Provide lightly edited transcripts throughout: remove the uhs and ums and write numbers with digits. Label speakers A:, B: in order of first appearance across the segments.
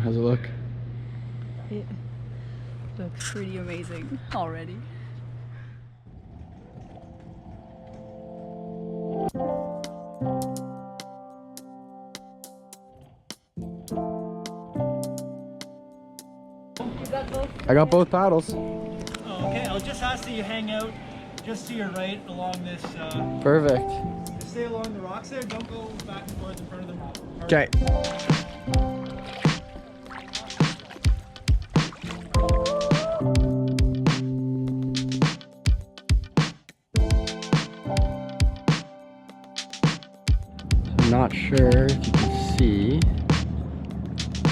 A: How's it look?
B: It looks pretty amazing already.
A: I got both paddles.
C: Oh, okay, I'll just ask that you hang out just to your right along this.
A: Perfect.
C: Just stay along the rocks there. Don't go back and forth in front of them.
A: Okay. I'm not sure if you can see,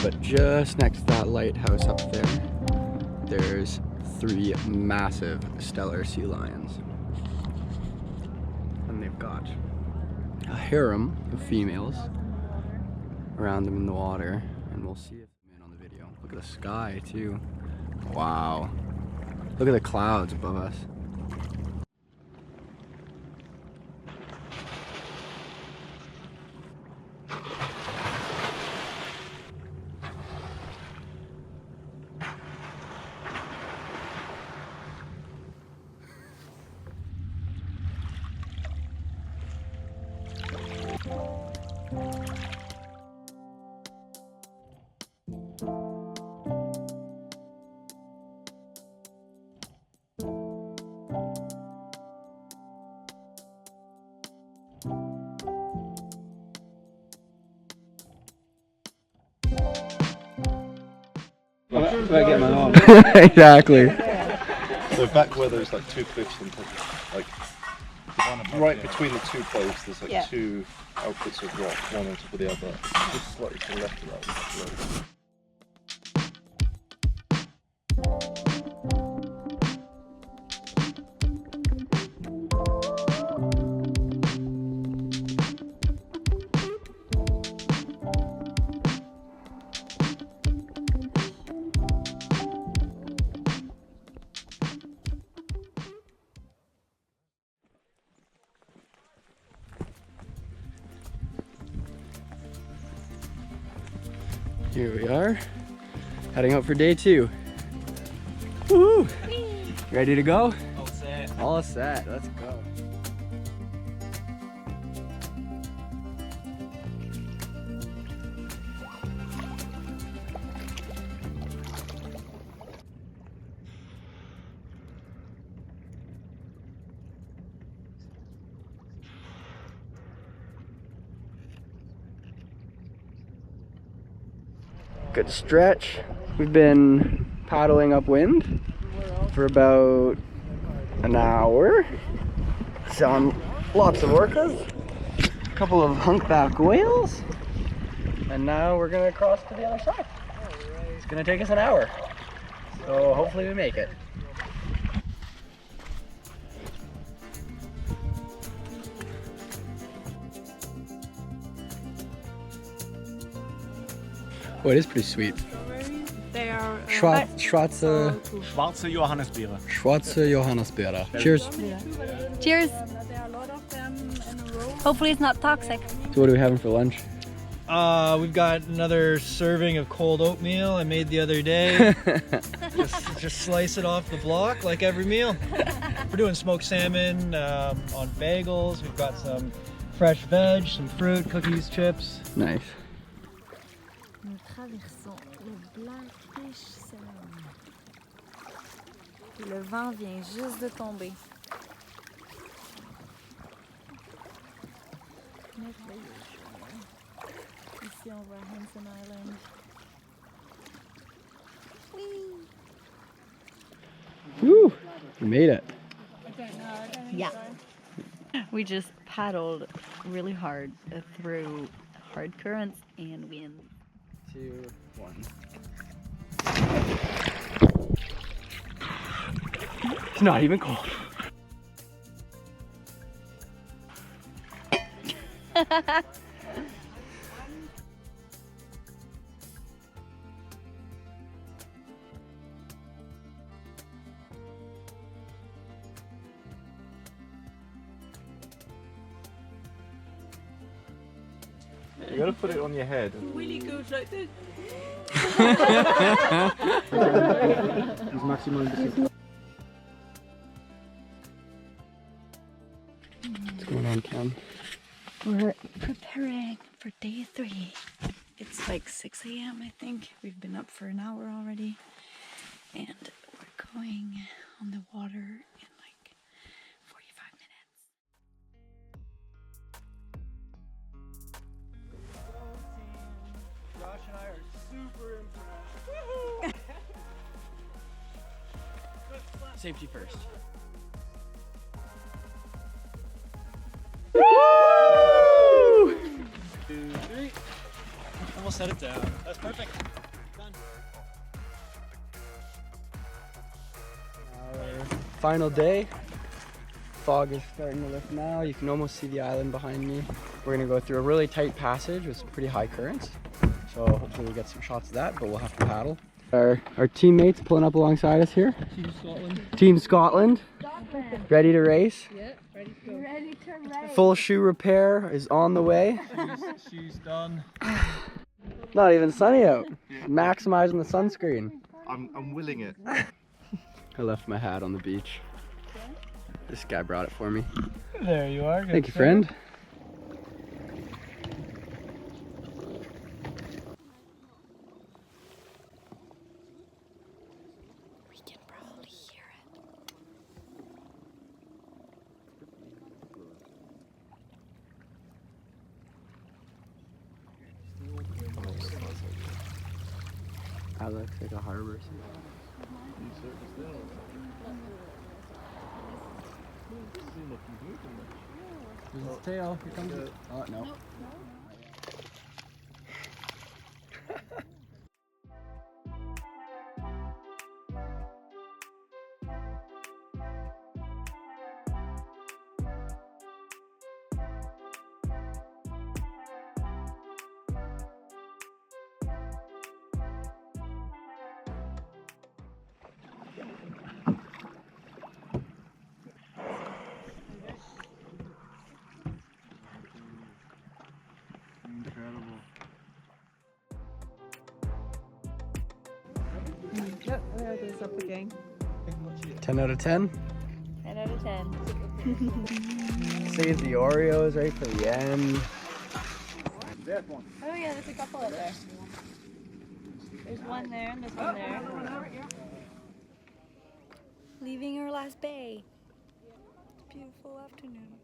A: but just next to that lighthouse up there, there's 3 massive stellar sea lions. And they've got a harem of females around them in the water. And we'll see if I'm in on the video. Look at the sky too. Wow. Look at the clouds above us. Exactly.
D: So back where there's like 2 cliffs on top of, like right between the 2 cliffs, there's like 2 outputs of rock, one on top of the other. Just slightly to the left of that.
A: Here we are, heading out for day 2. Woo! Ready to go?
C: All set.
A: All set, let's go. Good stretch. We've been paddling upwind for about an hour. Saw lots of orcas, a couple of humpback whales, and now we're gonna cross to the other side. It's gonna take us an hour, so hopefully we make it. Oh, it is pretty sweet.
B: They are
A: Schwarze
D: Johannisbeere.
A: Johannisbeere. Cheers.
B: Cheers. Hopefully it's not toxic.
A: So what are we having for lunch?
C: We've got another serving of cold oatmeal I made the other day. just slice it off the block like every meal. We're doing smoked salmon on bagels. We've got some fresh veg, some fruit, cookies, chips.
A: Nice.
B: Nous traversons le Blackfish. Le vent vient juste de tomber. Merveilleux. Ici on voit Hanson Island.
A: Woo! We made it.
B: Yeah. We just paddled really hard through hard currents and wind.
A: 2, 1. It's not even cold. There you
D: gotta put it on your head.
B: Willie goes like this.
A: What's going on, Cam?
B: We're preparing for day 3. It's like 6 a.m. I think. We've been up for an hour already. And we're going on the water in like 45 minutes.
C: Josh and I are super impressed.
A: Safety first.
C: Woo! 2, 3. And we'll set it down. That's perfect. Done.
A: Our final day. Fog is starting to lift now. You can almost see the island behind me. We're gonna go through a really tight passage with some pretty high currents. So hopefully we'll get some shots of that, but we'll have to paddle. Our teammates pulling up alongside us here.
C: Team Scotland.
A: Team Scotland. Ready to race?
B: Yep, ready to go. Ready to race.
A: Full shoe repair is on the way.
C: She's done.
A: Not even sunny out. Maximizing the sunscreen.
D: I'm willing it.
A: I left my hat on the beach. This guy brought it for me.
C: There you are.
A: Thank you, friend.
B: We can probably hear it.
A: That looks like a harbor. There's his tail. Here comes it. Oh, no.
D: Incredible.
E: Yep, there it is up again.
A: 10 out of 10.
B: 10 out of 10.
A: Save the Oreos right for the end.
B: Oh yeah, there's a couple out there. There's one there and there's one there. Leaving our last bay. Beautiful afternoon.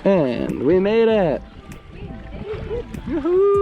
A: And we made it! Woohoo!